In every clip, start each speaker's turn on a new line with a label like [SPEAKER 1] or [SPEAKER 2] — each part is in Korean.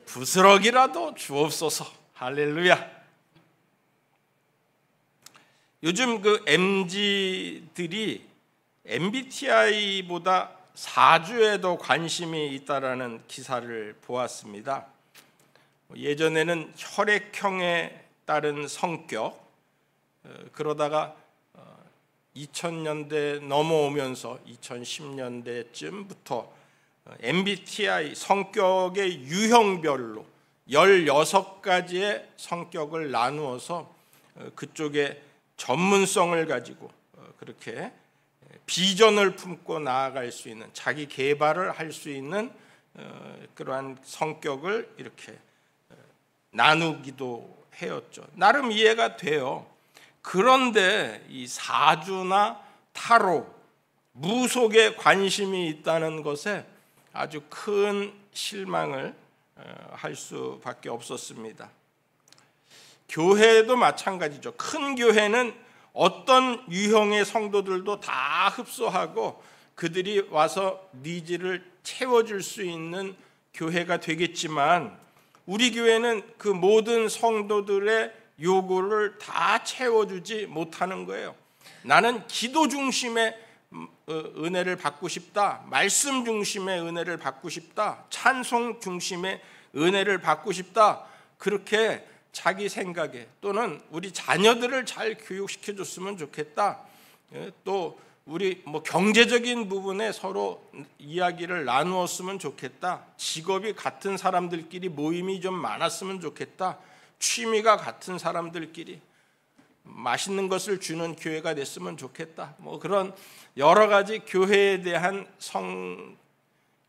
[SPEAKER 1] 부스럭이라도 주옵소서. 할렐루야. 요즘 그 MZ들이 MBTI보다 사주에 더 관심이 있다라는 기사를 보았습니다. 예전에는 혈액형에 따른 성격, 그러다가 2000년대 넘어오면서 2010년대쯤부터 MBTI 성격의 유형별로 16가지의 성격을 나누어서 그쪽에 전문성을 가지고 그렇게 비전을 품고 나아갈 수 있는, 자기 개발을 할 수 있는 그러한 성격을 이렇게 나누기도 해왔죠. 나름 이해가 돼요. 그런데 이 사주나 타로, 무속에 관심이 있다는 것에 아주 큰 실망을 할 수밖에 없었습니다. 교회도 마찬가지죠. 큰 교회는 어떤 유형의 성도들도 다 흡수하고 그들이 와서 니즈를 채워줄 수 있는 교회가 되겠지만, 우리 교회는 그 모든 성도들의 요구를 다 채워주지 못하는 거예요. 나는 기도 중심의 은혜를 받고 싶다, 말씀 중심의 은혜를 받고 싶다, 찬송 중심의 은혜를 받고 싶다, 그렇게 자기 생각에, 또는 우리 자녀들을 잘 교육시켜 줬으면 좋겠다, 또 우리 경제적인 부분에 서로 이야기를 나누었으면 좋겠다, 직업이 같은 사람들끼리 모임이 좀 많았으면 좋겠다, 취미가 같은 사람들끼리 맛있는 것을 주는 교회가 됐으면 좋겠다, 그런 여러 가지 교회에 대한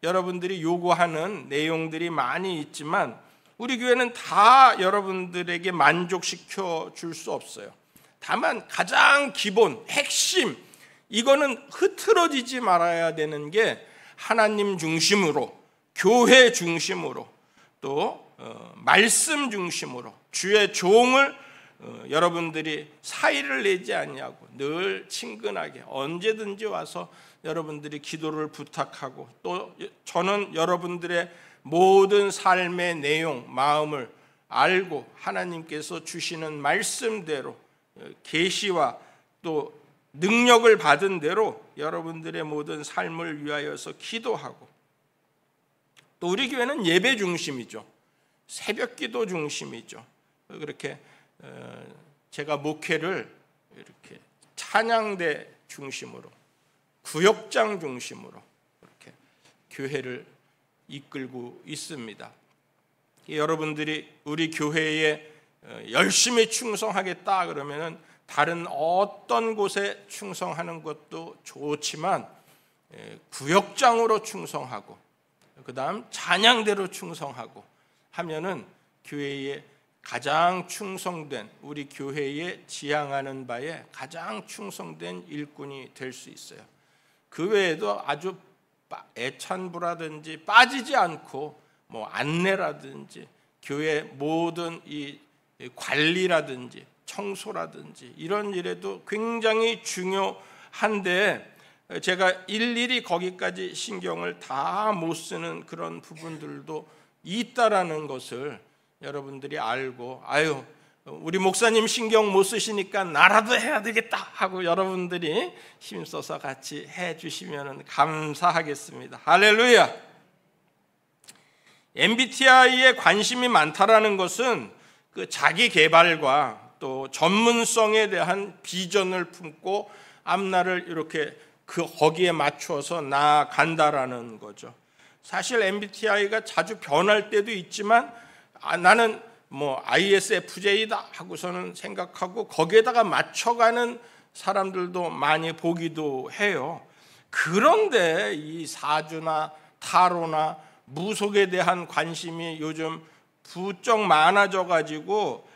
[SPEAKER 1] 여러분들이 요구하는 내용들이 많이 있지만, 우리 교회는 다 여러분들에게 만족시켜 줄 수 없어요. 다만 가장 기본, 핵심, 이거는 흐트러지지 말아야 되는 게 하나님 중심으로, 교회 중심으로, 또 말씀 중심으로 주의 종을 여러분들이 사의를 내지 않냐고 늘 친근하게 언제든지 와서 여러분들이 기도를 부탁하고, 또 저는 여러분들의 모든 삶의 내용, 마음을 알고 하나님께서 주시는 말씀대로 계시와 또 능력을 받은 대로 여러분들의 모든 삶을 위하여서 기도하고, 또 우리 교회는 예배 중심이죠. 새벽 기도 중심이죠. 그렇게 제가 목회를 이렇게 찬양대 중심으로, 구역장 중심으로 이렇게 교회를 이끌고 있습니다. 여러분들이 우리 교회에 열심히 충성하겠다 그러면은 다른 어떤 곳에 충성하는 것도 좋지만 구역장으로 충성하고 그다음 찬양대로 충성하고 하면은 교회에 가장 충성된, 우리 교회에 지향하는 바에 가장 충성된 일꾼이 될 수 있어요. 그 외에도 아주 애찬부라든지 빠지지 않고 안내라든지 교회 모든 이 관리라든지 청소라든지 이런 일에도 굉장히 중요한데, 제가 일일이 거기까지 신경을 다 못 쓰는 그런 부분들도 있다라는 것을 여러분들이 알고, 우리 목사님 신경 못 쓰시니까 나라도 해야 되겠다 하고 여러분들이 힘써서 같이 해주시면 감사하겠습니다. 할렐루야. MBTI에 관심이 많다라는 것은 그 자기 개발과 또 전문성에 대한 비전을 품고 앞날을 이렇게 거기에 맞추어서 나아간다라는 거죠. 사실 MBTI가 자주 변할 때도 있지만 나는 ISFJ다 하고서는 생각하고 거기에다가 맞춰가는 사람들도 많이 보기도 해요. 그런데 이 사주나 타로나 무속에 대한 관심이 요즘 부쩍 많아져 가지고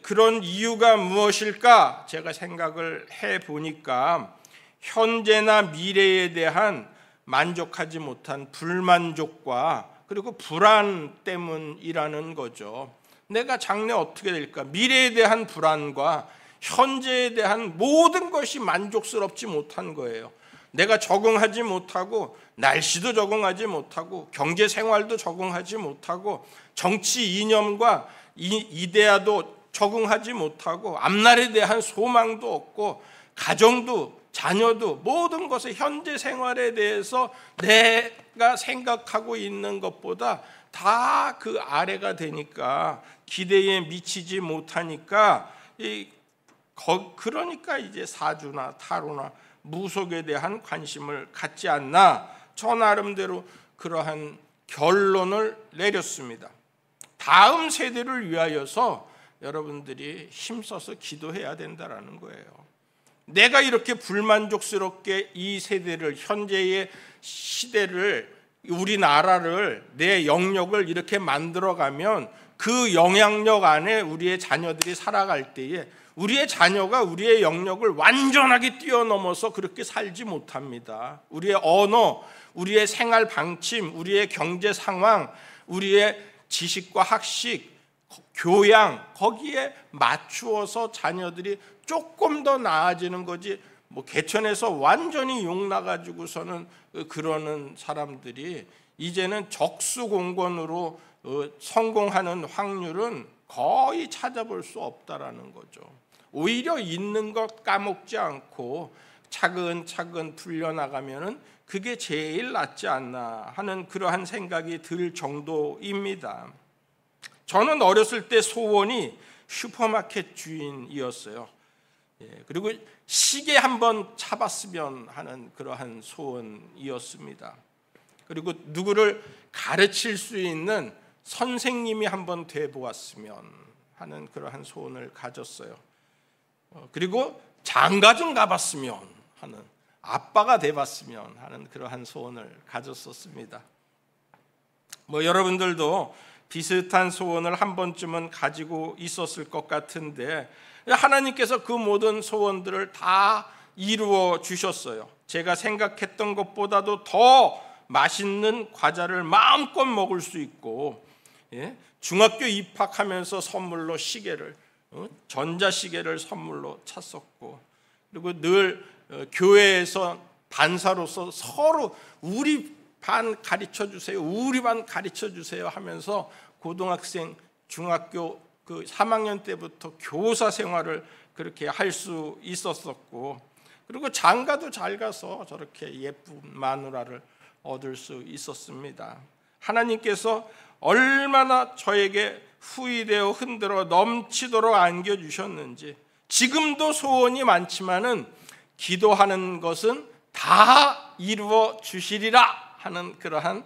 [SPEAKER 1] 그런 이유가 무엇일까 제가 생각을 해보니까 현재나 미래에 대한 만족하지 못한 불만족과 그리고 불안 때문이라는 거죠. 내가 장래 어떻게 될까? 미래에 대한 불안과 현재에 대한 모든 것이 만족스럽지 못한 거예요. 내가 적응하지 못하고 날씨도 적응하지 못하고 경제 생활도 적응하지 못하고 정치 이념과 이데아도 적응하지 못하고 앞날에 대한 소망도 없고 가정도 자녀도 모든 것의 현재 생활에 대해서 내가 생각하고 있는 것보다 다 그 아래가 되니까 기대에 미치지 못하니까 그러니까 이제 사주나 타로나 무속에 대한 관심을 갖지 않나, 저 나름대로 그러한 결론을 내렸습니다. 다음 세대를 위하여서 여러분들이 힘써서 기도해야 된다라는 거예요. 내가 이렇게 불만족스럽게 이 세대를, 현재의 시대를, 우리나라를, 내 영역을 이렇게 만들어가면 그 영향력 안에 우리의 자녀들이 살아갈 때에 우리의 자녀가 우리의 영역을 완전하게 뛰어넘어서 그렇게 살지 못합니다. 우리의 언어, 우리의 생활 방침, 우리의 경제 상황, 우리의 지식과 학식, 교양, 거기에 맞추어서 자녀들이 조금 더 나아지는 거지, 개천에서 완전히 욕 나가지고서는 그러는 사람들이 이제는 적수공권으로 성공하는 확률은 거의 찾아볼 수 없다라는 거죠. 오히려 있는 것 까먹지 않고 차근차근 풀려나가면은 그게 제일 낫지 않나 하는 그러한 생각이 들 정도입니다. 저는 어렸을 때 소원이 슈퍼마켓 주인이었어요. 그리고 시계 한번 차봤으면 하는 그러한 소원이었습니다. 그리고 누구를 가르칠 수 있는 선생님이 한번 돼보았으면 하는 그러한 소원을 가졌어요. 그리고 장가 좀 가봤으면 하는, 아빠가 돼봤으면 하는 그러한 소원을 가졌었습니다. 여러분들도 비슷한 소원을 한 번쯤은 가지고 있었을 것 같은데 하나님께서 그 모든 소원들을 다 이루어 주셨어요. 제가 생각했던 것보다도 더 맛있는 과자를 마음껏 먹을 수 있고, 중학교 입학하면서 선물로 시계를, 전자시계를 선물로 찼었고, 그리고 늘 교회에서 반사로서 서로 우리 반 가르쳐 주세요, 우리 반 가르쳐 주세요 하면서 고등학생, 중학교 그 3학년 때부터 교사 생활을 그렇게 할 수 있었었고, 그리고 장가도 잘 가서 저렇게 예쁜 마누라를 얻을 수 있었습니다. 하나님께서 얼마나 저에게 후이되어 흔들어 넘치도록 안겨주셨는지, 지금도 소원이 많지만은 기도하는 것은 다 이루어 주시리라 하는 그러한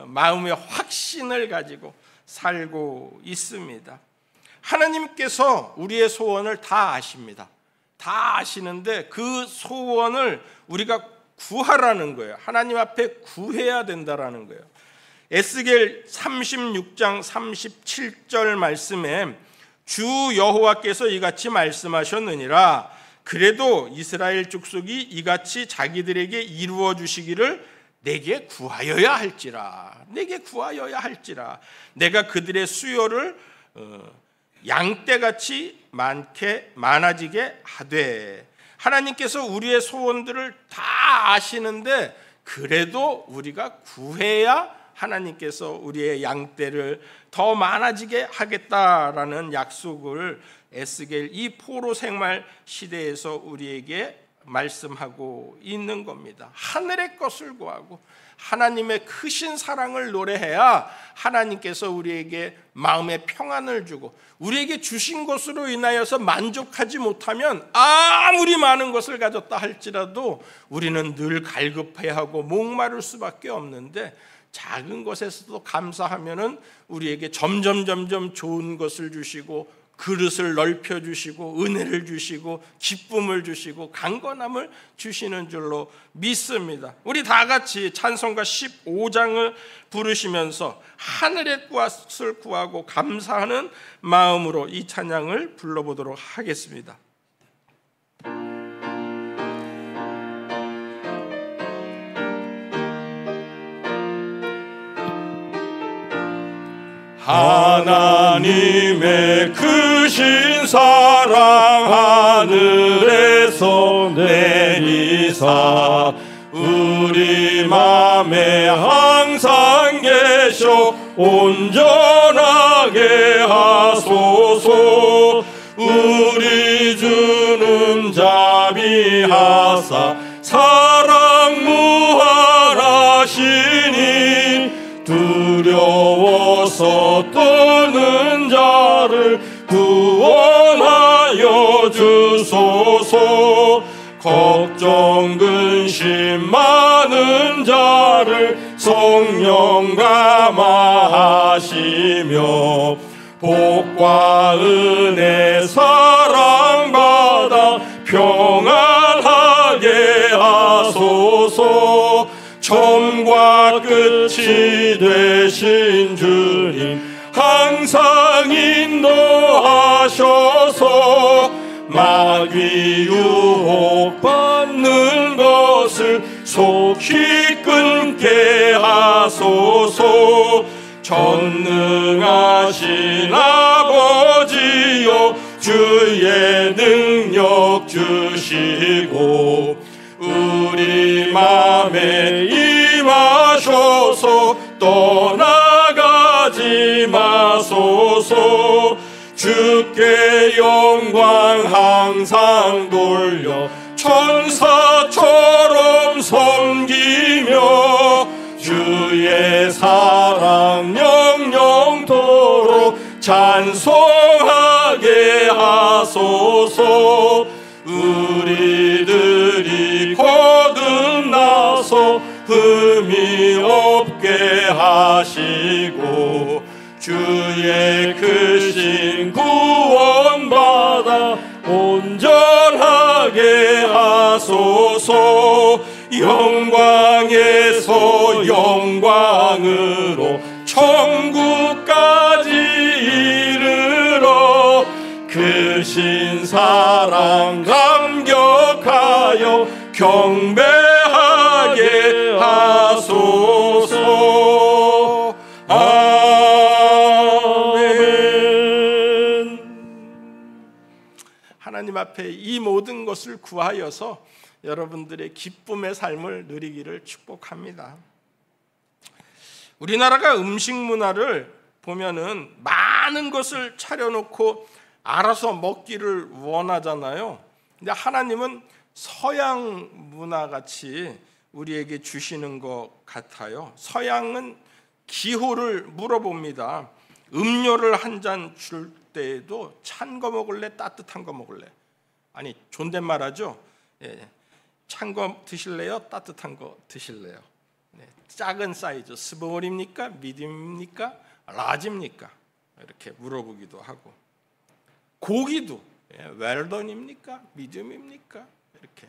[SPEAKER 1] 마음의 확신을 가지고 살고 있습니다. 하나님께서 우리의 소원을 다 아십니다. 다 아시는데 그 소원을 우리가 구하라는 거예요. 하나님 앞에 구해야 된다라는 거예요. 에스겔 36장 37절 말씀에 주 여호와께서 이같이 말씀하셨느니라. 그래도 이스라엘 족속이 이같이 자기들에게 이루어 주시기를 내게 구하여야 할지라. 내게 구하여야 할지라. 내가 그들의 수요를 양떼같이 많아지게 하되. 하나님께서 우리의 소원들을 다 아시는데 그래도 우리가 구해야 하나님께서 우리의 양떼를 더 많아지게 하겠다라는 약속을 에스겔 이 포로 생활 시대에서 우리에게 말씀하고 있는 겁니다. 하늘의 것을 구하고 하나님의 크신 사랑을 노래해야 하나님께서 우리에게 마음의 평안을 주고, 우리에게 주신 것으로 인하여서 만족하지 못하면 아무리 많은 것을 가졌다 할지라도 우리는 늘 갈급해하고 목마를 수밖에 없는데, 작은 것에서도 감사하면은 우리에게 점점 좋은 것을 주시고 그릇을 넓혀주시고 은혜를 주시고 기쁨을 주시고 강건함을 주시는 줄로 믿습니다. 우리 다 같이 찬송가 15장을 부르시면서 하늘의 것을 구하고 감사하는 마음으로 이 찬양을 불러보도록 하겠습니다.
[SPEAKER 2] 하나님의 크신 사랑 하늘에서 내리사 맘에 항상 계셔 온전하게 하소서. 우리 주는 자비하사 사랑 무한하시니 두려워서 떠는 자를 구원하여 주소서. 걱정 근심 많은 자를 성령 감화하시며 복과 은혜 사랑받아 평안하게 하소서. 처음과 끝이 되신 주님 항상 인도하셔서 마귀 유혹받는 것을 속히 끊게 하소서. 전능하신 아버지여 주의 능력 주시고 우리 맘에 임하셔서 떠나가지 마소서. 주께 영광 항상 돌려 천사처럼 섬기며 주의 사랑 영영토록 찬송하게 하소서. 우리들이 거듭나서 흠이 없게 하시고 주의 크신 구원받아 온전하게 하소서. 영광에서 영광으로 천국까지 이르러 크신 사랑 감격하여 경배하게 하소서. 아멘.
[SPEAKER 1] 하나님 앞에 이 모든 것을 구하여서 여러분들의 기쁨의 삶을 누리기를 축복합니다. 우리나라가 음식 문화를 보면은 많은 것을 차려놓고 알아서 먹기를 원하잖아요. 근데 하나님은 서양 문화같이 우리에게 주시는 것 같아요. 서양은 기호를 물어봅니다. 음료를 한 잔 줄 때에도 찬 거 먹을래? 따뜻한 거 먹을래? 아니 존댓말하죠. 찬 거 드실래요? 따뜻한 거 드실래요? 작은 사이즈 스몰입니까? 미디움입니까? 라지입니까? 이렇게 물어보기도 하고 고기도 웰던입니까? 미디움입니까? 이렇게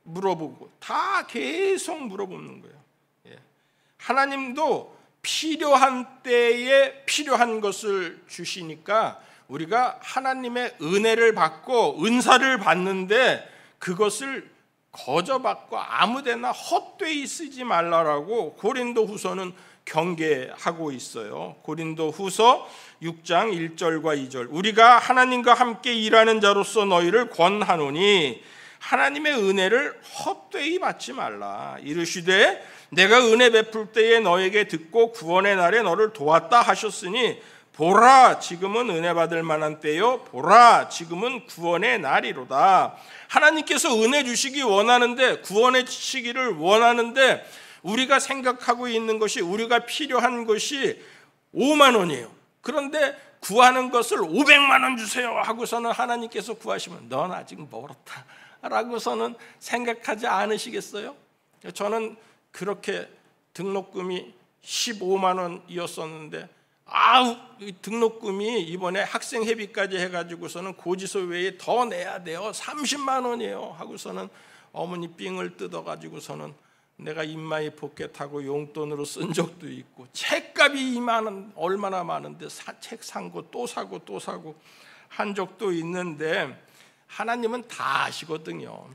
[SPEAKER 1] 물어보고 다 계속 물어보는 거예요. 하나님도 필요한 때에 필요한 것을 주시니까 우리가 하나님의 은혜를 받고 은사를 받는데 그것을 거저받고 아무데나 헛되이 쓰지 말라라고 고린도후서는 경계하고 있어요. 고린도후서 6장 1절과 2절 우리가 하나님과 함께 일하는 자로서 너희를 권하노니 하나님의 은혜를 헛되이 받지 말라. 이르시되 내가 은혜 베풀 때에 너에게 듣고 구원의 날에 너를 도왔다 하셨으니 보라 지금은 은혜 받을 만한 때요 보라 지금은 구원의 날이로다. 하나님께서 은혜 주시기 원하는데 구원해 주시기를 원하는데 우리가 생각하고 있는 것이 우리가 필요한 것이 5만 원이에요. 그런데 구하는 것을 500만 원 주세요 하고서는 하나님께서 구하시면 넌 아직 멀었다 라고서는 생각하지 않으시겠어요? 저는 그렇게 등록금이 15만 원이었었는데 등록금이 이번에 학생회비까지 해가지고서는 고지서 외에 더 내야 돼요. 30만 원이에요 하고서는 어머니 삥을 뜯어가지고서는 내가 인마이 포켓하고 용돈으로 쓴 적도 있고 책값이 2만 원 얼마나 많은데 책 산 거 또 사고 또 사고 한 적도 있는데 하나님은 다 아시거든요.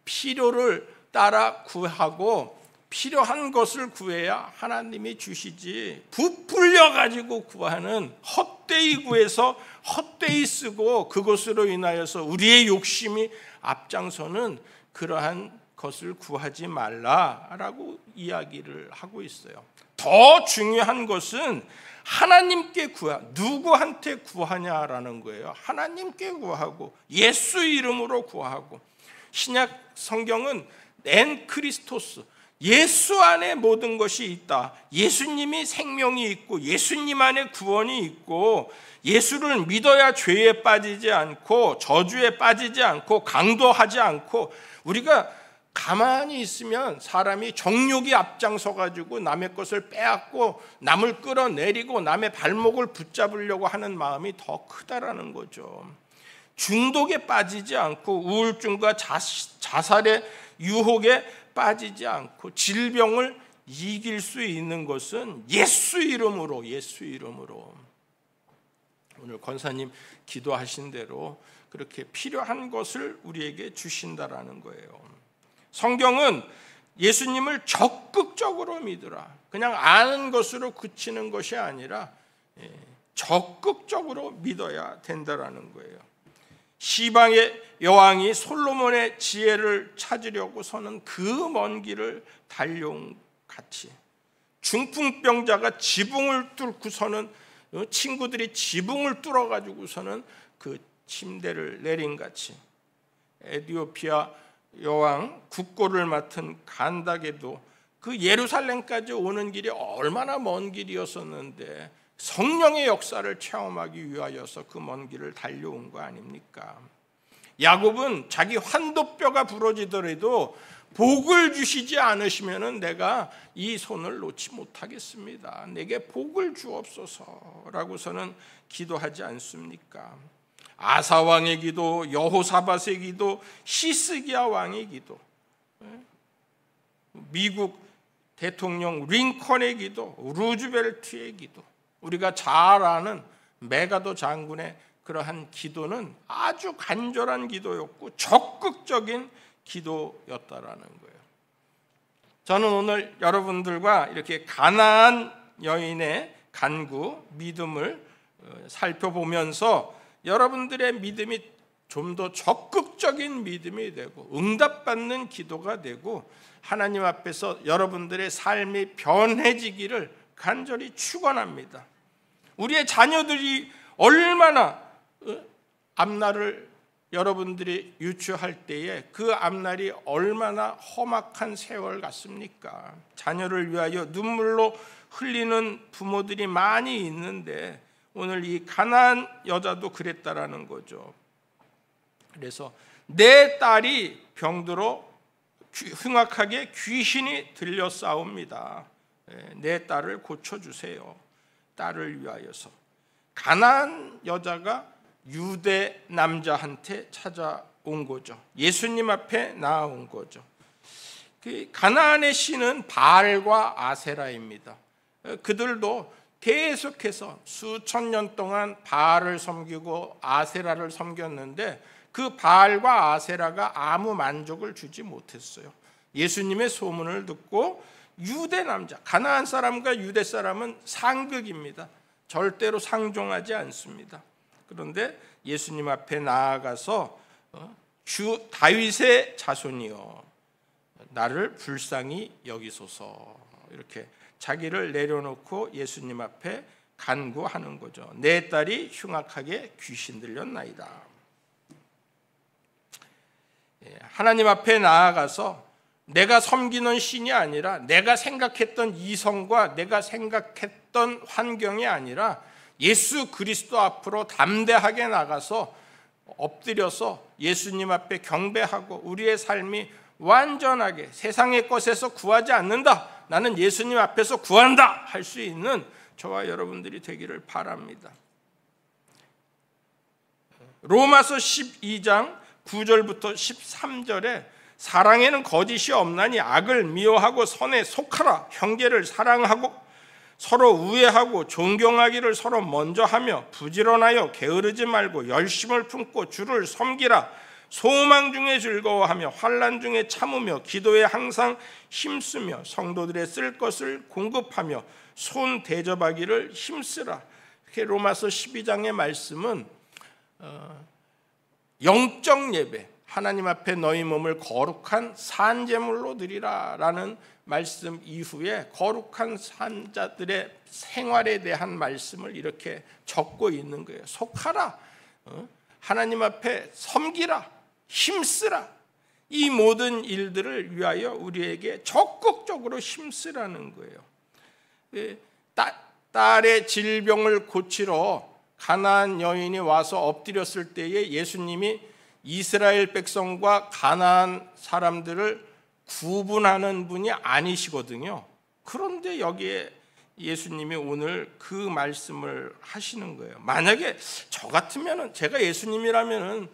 [SPEAKER 1] 필요를 따라 구하고 필요한 것을 구해야 하나님이 주시지 부풀려 가지고 구하는 헛되이 구해서 헛되이 쓰고 그것으로 인하여서 우리의 욕심이 앞장서는 그러한 것을 구하지 말라라고 이야기를 하고 있어요. 더 중요한 것은 하나님께 누구한테 구하냐라는 거예요. 하나님께 구하고 예수 이름으로 구하고, 신약 성경은 엔 크리스토스, 예수 안에 모든 것이 있다. 예수님이 생명이 있고 예수님 안에 구원이 있고, 예수를 믿어야 죄에 빠지지 않고 저주에 빠지지 않고 강도하지 않고, 우리가 가만히 있으면 사람이 정욕이 앞장서 가지고 남의 것을 빼앗고 남을 끌어내리고 남의 발목을 붙잡으려고 하는 마음이 더 크다라는 거죠. 중독에 빠지지 않고 우울증과 자살의 유혹에 빠지지 않고 질병을 이길 수 있는 것은 예수 이름으로. 오늘 권사님 기도하신 대로 그렇게 필요한 것을 우리에게 주신다라는 거예요. 성경은 예수님을 적극적으로 믿으라, 그냥 아는 것으로 그치는 것이 아니라 적극적으로 믿어야 된다라는 거예요. 시방의 여왕이 솔로몬의 지혜를 찾으려고서는 그 먼 길을 달려온 같이, 중풍병자가 지붕을 뚫고서는 친구들이 지붕을 뚫어가지고서는 그 침대를 내린 같이, 에티오피아 여왕 국고를 맡은 간닥에도 그 예루살렘까지 오는 길이 얼마나 먼 길이었었는데 성령의 역사를 체험하기 위하여서 그 먼 길을 달려온 거 아닙니까? 야곱은 자기 환도뼈가 부러지더라도 복을 주시지 않으시면 내가 이 손을 놓지 못하겠습니다. 내게 복을 주옵소서라고서는 기도하지 않습니까? 아사 왕의 기도, 여호사밧의 기도, 시스기야 왕의 기도, 미국 대통령 링컨의 기도, 루즈벨트의 기도, 우리가 잘 아는 메가더 장군의 그러한 기도는 아주 간절한 기도였고 적극적인 기도였다라는 거예요. 저는 오늘 여러분들과 이렇게 가나안 여인의 간구, 믿음을 살펴보면서 여러분들의 믿음이 좀 더 적극적인 믿음이 되고 응답받는 기도가 되고 하나님 앞에서 여러분들의 삶이 변해지기를 간절히 축원합니다. 우리의 자녀들이 얼마나 앞날을 여러분들이 유추할 때에 그 앞날이 얼마나 험악한 세월 같습니까? 자녀를 위하여 눈물로 흘리는 부모들이 많이 있는데 오늘 이 가나안 여자도 그랬다라는 거죠. 그래서 내 딸이 병들어 흉악하게 귀신이 들려 싸웁니다. 내 딸을 고쳐주세요. 딸을 위하여서. 가나안 여자가 유대 남자한테 찾아온 거죠. 예수님 앞에 나아온 거죠. 가나안의 신은 바알과 아세라입니다. 그들도 계속해서 수천 년 동안 바알을 섬기고 아세라를 섬겼는데 그 바알과 아세라가 아무 만족을 주지 못했어요. 예수님의 소문을 듣고 유대 남자, 가나안 사람과 유대 사람은 상극입니다. 절대로 상종하지 않습니다. 그런데 예수님 앞에 나아가서 주 다윗의 자손이여 나를 불쌍히 여기소서, 이렇게 자기를 내려놓고 예수님 앞에 간구하는 거죠. 내 딸이 흉악하게 귀신 들렸나이다. 하나님 앞에 나아가서 내가 섬기는 신이 아니라 내가 생각했던 이성과 내가 생각했던 환경이 아니라 예수 그리스도 앞으로 담대하게 나가서 엎드려서 예수님 앞에 경배하고 우리의 삶이 완전하게 세상의 것에서 구하지 않는다, 나는 예수님 앞에서 구한다 할 수 있는 저와 여러분들이 되기를 바랍니다. 로마서 12장 9절부터 13절에 사랑에는 거짓이 없나니 악을 미워하고 선에 속하라, 형제를 사랑하고 서로 우애하고 존경하기를 서로 먼저 하며 부지런하여 게으르지 말고 열심을 품고 주를 섬기라. 소망 중에 즐거워하며 환난 중에 참으며 기도에 항상 힘쓰며 성도들의 쓸 것을 공급하며 손 대접하기를 힘쓰라. 이렇게 로마서 12장의 말씀은 영적 예배, 하나님 앞에 너희 몸을 거룩한 산제물로 드리라 라는 말씀 이후에 거룩한 산자들의 생활에 대한 말씀을 이렇게 적고 있는 거예요. 속하라, 하나님 앞에 섬기라, 힘쓰라. 이 모든 일들을 위하여 우리에게 적극적으로 힘쓰라는 거예요. 딸의 질병을 고치러 가나안 여인이 와서 엎드렸을 때에 예수님이 이스라엘 백성과 가나안 사람들을 구분하는 분이 아니시거든요. 그런데 여기에 예수님이 오늘 그 말씀을 하시는 거예요. 만약에 저 같으면은, 제가 예수님이라면은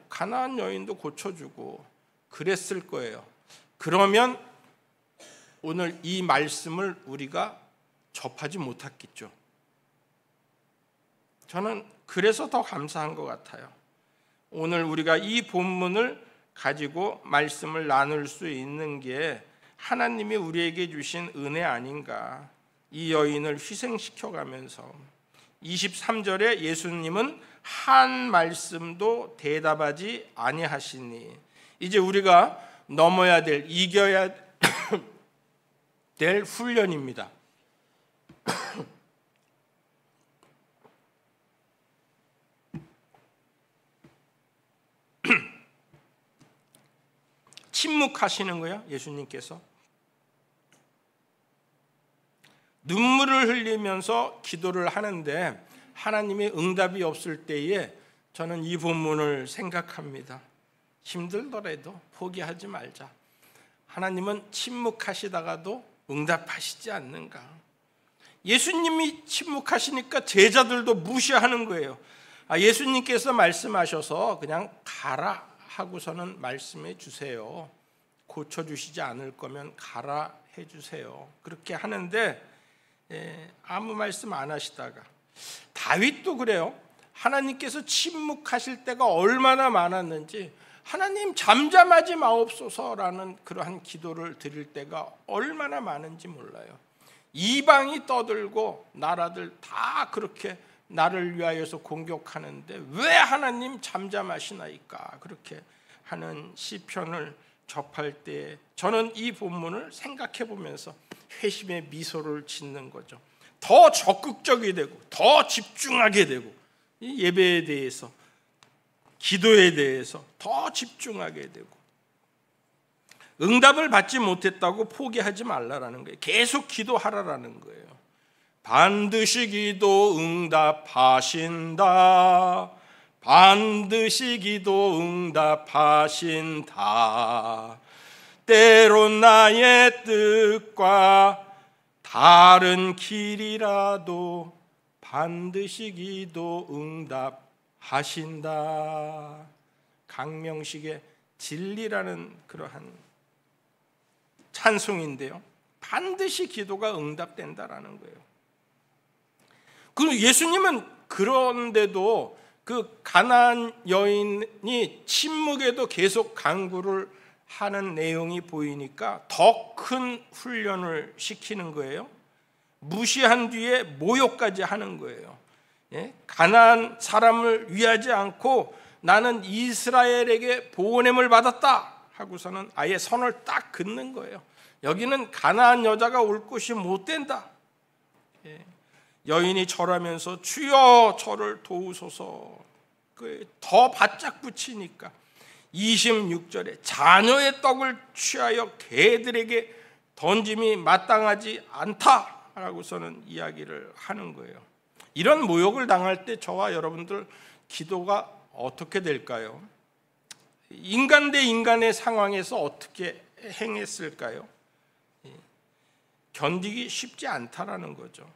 [SPEAKER 1] 가나안 여인도 고쳐주고 그랬을 거예요. 그러면 오늘 이 말씀을 우리가 접하지 못했겠죠. 저는 그래서 더 감사한 것 같아요. 오늘 우리가 이 본문을 가지고 말씀을 나눌 수 있는 게 하나님이 우리에게 주신 은혜 아닌가. 이 여인을 희생시켜가면서 23절에 예수님은 한 말씀도 대답하지 아니하시니, 이제 우리가 넘어야 될, 이겨야 될 훈련입니다. 침묵하시는 거예요. 예수님께서 눈물을 흘리면서 기도를 하는데 하나님의 응답이 없을 때에 저는 이 본문을 생각합니다. 힘들더라도 포기하지 말자. 하나님은 침묵하시다가도 응답하시지 않는가. 예수님이 침묵하시니까 제자들도 무시하는 거예요. 예수님께서 말씀하셔서 그냥 가라 하고서는 말씀해 주세요. 고쳐주시지 않을 거면 가라 해주세요. 그렇게 하는데 아무 말씀 안 하시다가, 다윗도 그래요. 하나님께서 침묵하실 때가 얼마나 많았는지, 하나님 잠잠하지 마옵소서라는 그러한 기도를 드릴 때가 얼마나 많은지 몰라요. 이방이 떠들고 나라들 다 그렇게 나를 위하여서 공격하는데 왜 하나님 잠잠하시나이까, 그렇게 하는 시편을 접할 때 저는 이 본문을 생각해 보면서 회심의 미소를 짓는 거죠. 더 적극적이 되고 더 집중하게 되고, 이 예배에 대해서, 기도에 대해서 더 집중하게 되고, 응답을 받지 못했다고 포기하지 말라라는 거예요. 계속 기도하라라는 거예요. 반드시 기도 응답하신다. 반드시 기도 응답하신다. 때론 나의 뜻과 다른 길이라도 반드시 기도 응답하신다. 강명식의 진리라는 그러한 찬송인데요, 반드시 기도가 응답된다라는 거예요. 그리고 예수님은 그런데도 그 가나안 여인이 침묵에도 계속 간구를 하는 내용이 보이니까 더 큰 훈련을 시키는 거예요. 무시한 뒤에 모욕까지 하는 거예요. 가나안 사람을 위하지 않고 나는 이스라엘에게 보냄을 받았다 하고서는 아예 선을 딱 긋는 거예요. 여기는 가나안 여자가 올 곳이 못 된다. 여인이 절하면서 주여 저를 도우소서, 더 바짝 붙이니까 26절에 자녀의 떡을 취하여 개들에게 던짐이 마땅하지 않다라고서는 이야기를 하는 거예요. 이런 모욕을 당할 때 저와 여러분들 기도가 어떻게 될까요? 인간 대 인간의 상황에서 어떻게 행했을까요? 견디기 쉽지 않다라는 거죠.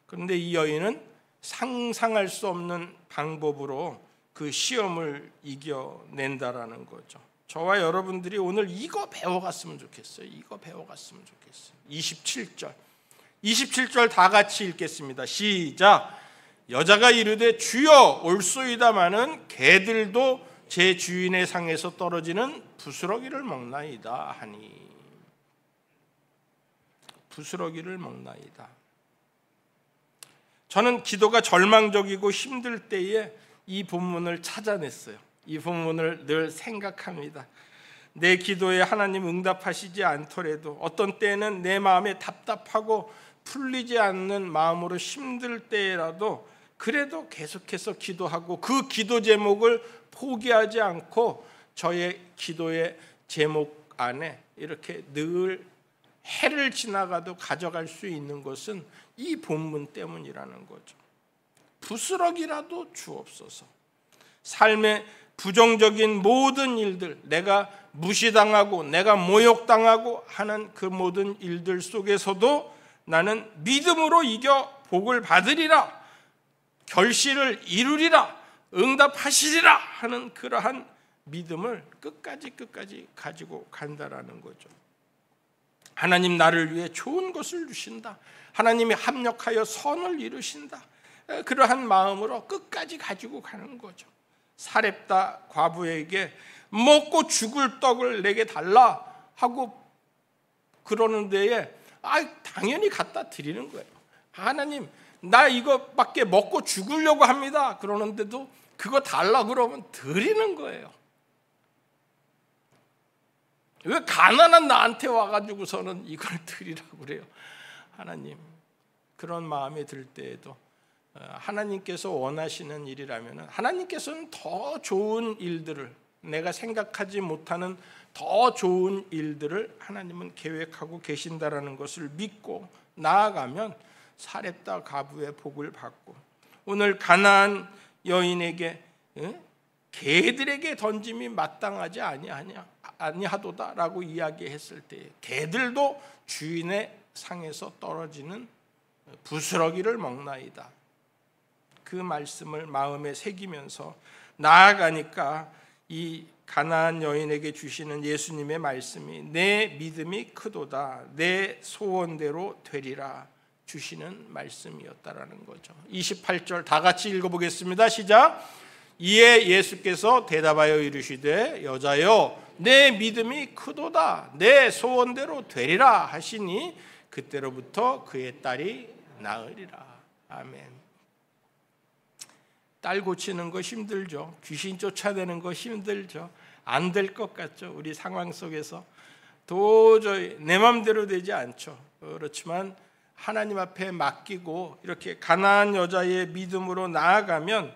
[SPEAKER 1] 그런데 이 여인은 상상할 수 없는 방법으로 그 시험을 이겨낸다라는 거죠. 저와 여러분들이 오늘 이거 배워갔으면 좋겠어요. 이거 배워갔으면 좋겠어요. 27절 다 같이 읽겠습니다. 시작. 여자가 이르되 주여 올소이다마는 개들도 제 주인의 상에서 떨어지는 부스러기를 먹나이다 하니. 부스러기를 먹나이다. 저는 기도가 절망적이고 힘들 때에 이 본문을 찾아냈어요. 이 본문을 늘 생각합니다. 내 기도에 하나님 응답하시지 않더라도 어떤 때는 내 마음에 답답하고 풀리지 않는 마음으로 힘들 때라도 그래도 계속해서 기도하고 그 기도 제목을 포기하지 않고 저의 기도의 제목 안에 이렇게 늘 해를 지나가도 가져갈 수 있는 것은 이 본문 때문이라는 거죠. 부스럭이라도 주옵소서. 삶의 부정적인 모든 일들, 내가 무시당하고 내가 모욕당하고 하는 그 모든 일들 속에서도 나는 믿음으로 이겨 복을 받으리라, 결실을 이루리라, 응답하시리라 하는 그러한 믿음을 끝까지 가지고 간다라는 거죠. 하나님 나를 위해 좋은 것을 주신다. 하나님이 합력하여 선을 이루신다. 그러한 마음으로 끝까지 가지고 가는 거죠. 사렙다 과부에게 먹고 죽을 떡을 내게 달라 하고 그러는 데에 당연히 갖다 드리는 거예요. 하나님 나 이거밖에 먹고 죽으려고 합니다. 그러는데도 그거 달라 그러면 드리는 거예요. 왜 가난한 나한테 와가지고서는 이걸 드리라고 그래요? 하나님, 그런 마음이 들 때에도 하나님께서 원하시는 일이라면 하나님께서는 더 좋은 일들을, 내가 생각하지 못하는 더 좋은 일들을 하나님은 계획하고 계신다라는 것을 믿고 나아가면 사렙다 과부의 복을 받고, 오늘 가나안 여인에게 개들에게 던짐이 마땅하지 아니하도다라고 이야기했을 때 개들도 주인의 상에서 떨어지는 부스러기를 먹나이다. 그 말씀을 마음에 새기면서 나아가니까 이 가나안 여인에게 주시는 예수님의 말씀이 내 믿음이 크도다, 내 소원대로 되리라 주시는 말씀이었다라는 거죠. 28절 다 같이 읽어보겠습니다. 시작. 이에 예수께서 대답하여 이르시되 여자여 내 믿음이 크도다, 내 소원대로 되리라 하시니 그때로부터 그의 딸이 나으리라. 아멘. 딸 고치는 거 힘들죠. 귀신 쫓아내는 거 힘들죠. 안 될 것 같죠. 우리 상황 속에서 도저히 내 마음대로 되지 않죠. 그렇지만 하나님 앞에 맡기고 이렇게 가나안 여자의 믿음으로 나아가면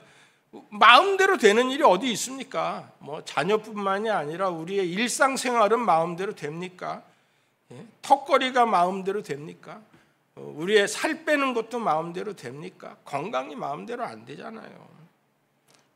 [SPEAKER 1] 마음대로 되는 일이 어디 있습니까? 자녀뿐만이 아니라 우리의 일상생활은 마음대로 됩니까? 턱걸이가 마음대로 됩니까? 우리의 살 빼는 것도 마음대로 됩니까? 건강이 마음대로 안 되잖아요.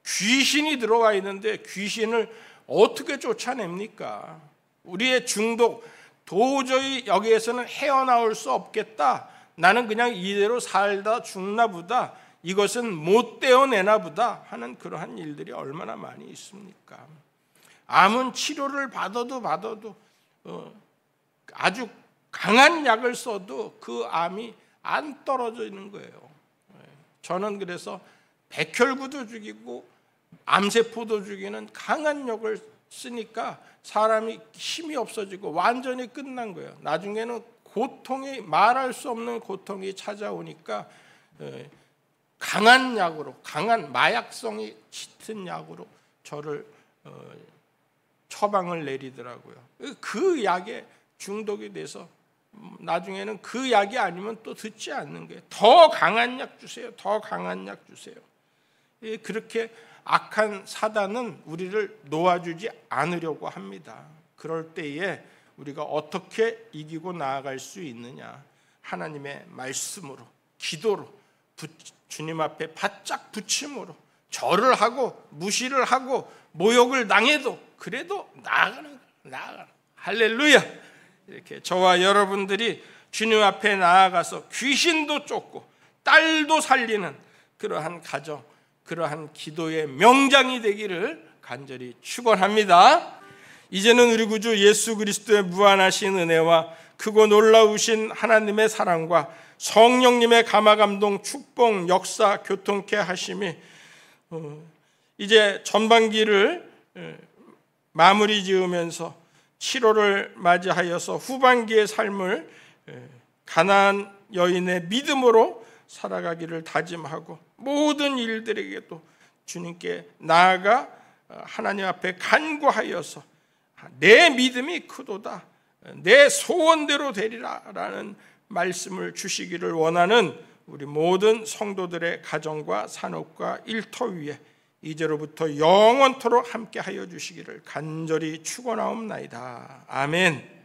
[SPEAKER 1] 귀신이 들어와 있는데 귀신을 어떻게 쫓아냅니까? 우리의 중독, 도저히 여기에서는 헤어나올 수 없겠다. 나는 그냥 이대로 살다 죽나 보다. 이것은 못 떼어내나 보다 하는 그러한 일들이 얼마나 많이 있습니까? 암은 치료를 받아도 아주 강한 약을 써도 그 암이 안 떨어지는 거예요. 저는 그래서 백혈구도 죽이고 암세포도 죽이는 강한 약을 쓰니까 사람이 힘이 없어지고 완전히 끝난 거예요. 나중에는 고통이, 말할 수 없는 고통이 찾아오니까 강한 약으로, 강한 마약성이 짙은 약으로 저를 처방을 내리더라고요. 그 약에 중독이 돼서 나중에는 그 약이 아니면 또 듣지 않는 거예요. 더 강한 약 주세요. 더 강한 약 주세요. 그렇게 악한 사단은 우리를 놓아주지 않으려고 합니다. 그럴 때에 우리가 어떻게 이기고 나아갈 수 있느냐? 하나님의 말씀으로, 기도로, 주님 앞에 바짝 붙임으로, 절을 하고 무시를 하고 모욕을 당해도 그래도 나아가는. 할렐루야. 이렇게 저와 여러분들이 주님 앞에 나아가서 귀신도 쫓고 딸도 살리는 그러한 가정, 그러한 기도의 명장이 되기를 간절히 축원합니다. 이제는 우리 구주 예수 그리스도의 무한하신 은혜와 크고 놀라우신 하나님의 사랑과 성령님의 감화감동, 축복, 역사, 교통케 하심이 이제 전반기를 마무리 지으면서 7월을 맞이하여서 후반기의 삶을 가나안 여인의 믿음으로 살아가기를 다짐하고 모든 일들에게도 주님께 나아가 하나님 앞에 간구하여서 내 믿음이 크도다, 내 소원대로 되리라라는 말씀을 주시기를 원하는 우리 모든 성도들의 가정과 산업과 일터 위에 이제로부터 영원토록 함께하여 주시기를 간절히 축원하옵나이다. 아멘.